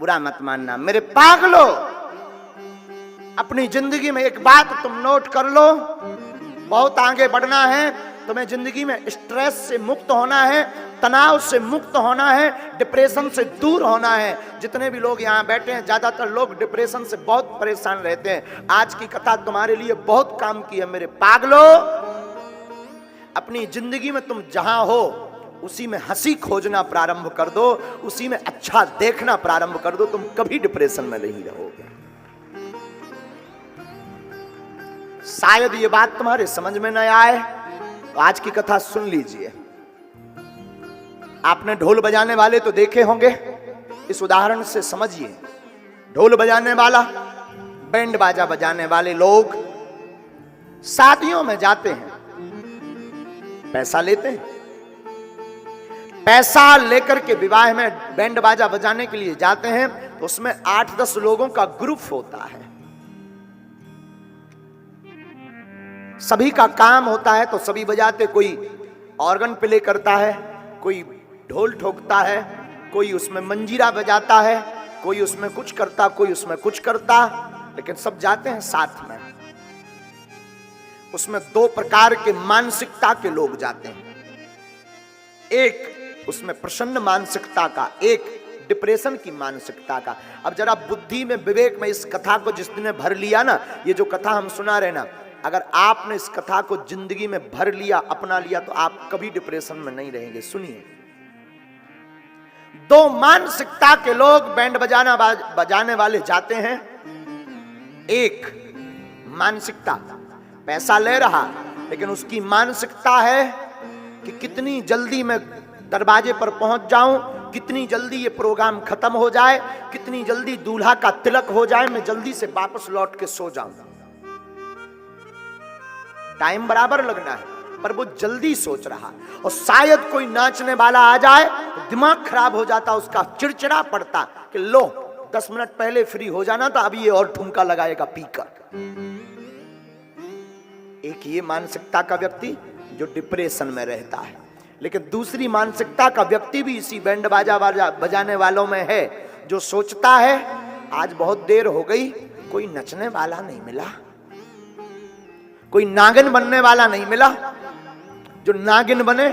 बुरा मत मानना। मेरे पागलो, अपनी जिंदगी में एक बात तुम नोट कर लो, बहुत आगे बढ़ना है तुम्हें। जिंदगी में स्ट्रेस से मुक्त होना है, तनाव से मुक्त होना है, डिप्रेशन से दूर होना है। जितने भी लोग यहाँ बैठे हैं, ज्यादातर लोग डिप्रेशन से बहुत परेशान रहते हैं। आज की कथा तुम्हारे लिए बहुत काम की है मेरे पागलो। अपनी जिंदगी में तुम जहां हो उसी में हंसी खोजना प्रारंभ कर दो, उसी में अच्छा देखना प्रारंभ कर दो, तुम कभी डिप्रेशन में नहीं रहोगे। शायद ये बात तुम्हारे समझ में न आए तो आज की कथा सुन लीजिए। आपने ढोल बजाने वाले तो देखे होंगे, इस उदाहरण से समझिए। ढोल बजाने वाला, बैंड बाजा बजाने वाले लोग शादियों में जाते हैं, पैसा लेते हैं। पैसा लेकर के विवाह में बैंड बाजा बजाने के लिए जाते हैं, तो उसमें 8-10 लोगों का ग्रुप होता है। सभी का काम होता है तो सभी बजाते, कोई ऑर्गन प्ले करता है, कोई ढोल ठोकता है, कोई उसमें मंजीरा बजाता है, कोई उसमें कुछ करता, कोई उसमें कुछ करता, लेकिन सब जाते हैं साथ में। उसमें 2 प्रकार के मानसिकता के लोग जाते हैं। एक उसमें प्रसन्न मानसिकता का, एक डिप्रेशन की मानसिकता का। अब जरा बुद्धि में, विवेक में इस कथा को जिस दिन भर लिया ना, ये जो कथा हम सुना रहे ना, अगर आपने इस कथा को जिंदगी में भर लिया, अपना लिया, तो आप कभी डिप्रेशन में नहीं रहेंगे। सुनिए, 2 मानसिकता के लोग बैंड बजाने वाले जाते हैं। एक मानसिकता, पैसा ले रहा, लेकिन उसकी मानसिकता है कि कितनी जल्दी मैं दरवाजे पर पहुंच जाऊं, कितनी जल्दी ये प्रोग्राम खत्म हो जाए, कितनी जल्दी दूल्हा का तिलक हो जाए, मैं जल्दी से वापस लौट के सो जाऊं। टाइम बराबर लगना है, पर वो जल्दी सोच रहा। और शायद कोई नाचने वाला आ जाए तो दिमाग खराब हो जाता, उसका चिड़चिड़ा पड़ता कि लो 10 मिनट पहले फ्री हो जाना था, अभी ये और ठुमका लगाएगा पीकर। एक ये मानसिकता का व्यक्ति जो डिप्रेशन में रहता है। लेकिन दूसरी मानसिकता का व्यक्ति भी इसी बैंड बाजा बजाने वालों में है, जो सोचता है आज बहुत देर हो गई, कोई नचने वाला नहीं मिला, कोई नागिन बनने वाला नहीं मिला जो नागिन बने,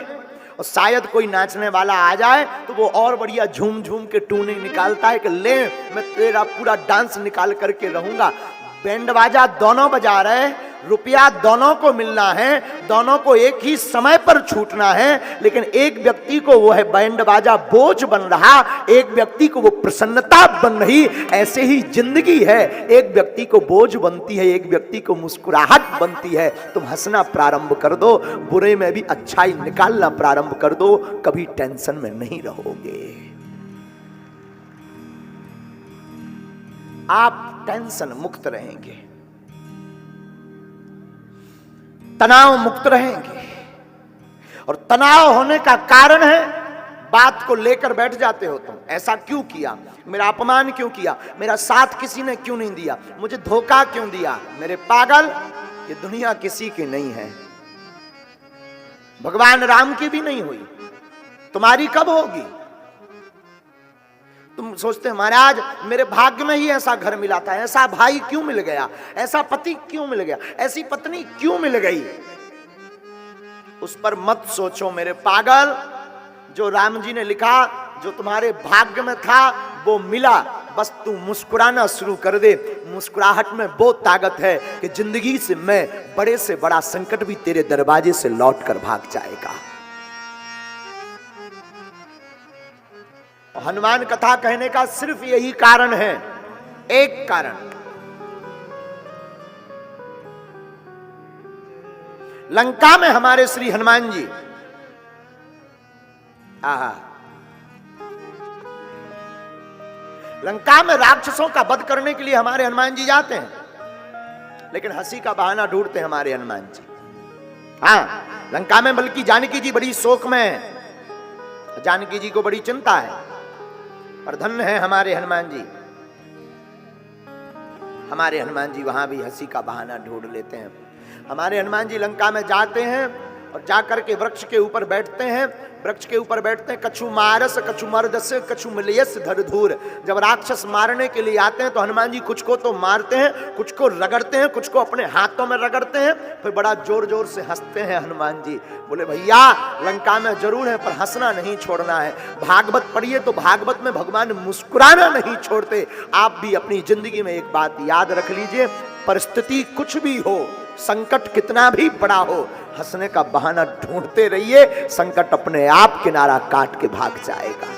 और शायद कोई नाचने वाला आ जाए तो वो और बढ़िया झूम झूम के टूने निकालता है कि ले मैं तेरा पूरा डांस निकाल करके रहूंगा। बैंड बाजा दोनों बजा रहे, रुपया दोनों को मिलना है, दोनों को एक ही समय पर छूटना है, लेकिन एक व्यक्ति को वो है बैंड बाजा बोझ बन रहा, एक व्यक्ति को वो प्रसन्नता बन रही। ऐसे ही जिंदगी है, एक व्यक्ति को बोझ बनती है, एक व्यक्ति को मुस्कुराहट बनती है। तुम हंसना प्रारंभ कर दो, बुरे में भी अच्छाई निकालना प्रारंभ कर दो, कभी टेंशन में नहीं रहोगे। आप टेंशन मुक्त रहेंगे, तनाव मुक्त रहेंगे। और तनाव होने का कारण है, बात को लेकर बैठ जाते हो तुम, ऐसा क्यों किया, मेरा अपमान क्यों किया, मेरा साथ किसी ने क्यों नहीं दिया, मुझे धोखा क्यों दिया। मेरे पागल, ये दुनिया किसी की नहीं है, भगवान राम की भी नहीं हुई, तुम्हारी कब होगी। तुम सोचते महाराज मेरे भाग्य में ही ऐसा घर मिला था, ऐसा भाई क्यों मिल गया, ऐसा पति क्यों मिल गया, ऐसी पत्नी क्यों मिल गई। उस पर मत सोचो मेरे पागल। जो राम जी ने लिखा, जो तुम्हारे भाग्य में था वो मिला, बस तू मुस्कुराना शुरू कर दे। मुस्कुराहट में वो ताकत है कि जिंदगी से मैं बड़े से बड़ा संकट भी तेरे दरवाजे से लौट कर भाग जाएगा। हनुमान कथा कहने का सिर्फ यही कारण है, एक कारण। लंका में हमारे श्री हनुमान जी, लंका में राक्षसों का वध करने के लिए हमारे हनुमान जी जाते हैं, लेकिन हंसी का बहाना ढूंढते हैं हमारे हनुमान जी। हाँ, लंका में बल्कि जानकी जी बड़ी शोक में है, जानकी जी को बड़ी चिंता है, पर धन्य है हमारे हनुमान जी। हमारे हनुमान जी वहां भी हंसी का बहाना ढूंढ लेते हैं। हमारे हनुमान जी लंका में जाते हैं और जाकर के वृक्ष के ऊपर बैठते हैं। वृक्ष के ऊपर बैठते हैं, कछु मारस कछु मर्दस कछु मिलयस धर धूर। जब राक्षस मारने के लिए आते हैं तो हनुमान जी कुछ को तो मारते हैं, कुछ को रगड़ते हैं, कुछ को अपने हाथों में रगड़ते हैं, फिर बड़ा जोर जोर से हंसते हैं हनुमान जी। बोले भैया लंका में जरूर है पर हंसना नहीं छोड़ना है। भागवत पढ़िए तो भागवत में भगवान मुस्कुराना नहीं छोड़ते। आप भी अपनी जिंदगी में एक बात याद रख लीजिए, परिस्थिति कुछ भी हो, संकट कितना भी बड़ा हो, हंसने का बहाना ढूंढते रहिए, संकट अपने आप किनारा काट के भाग जाएगा।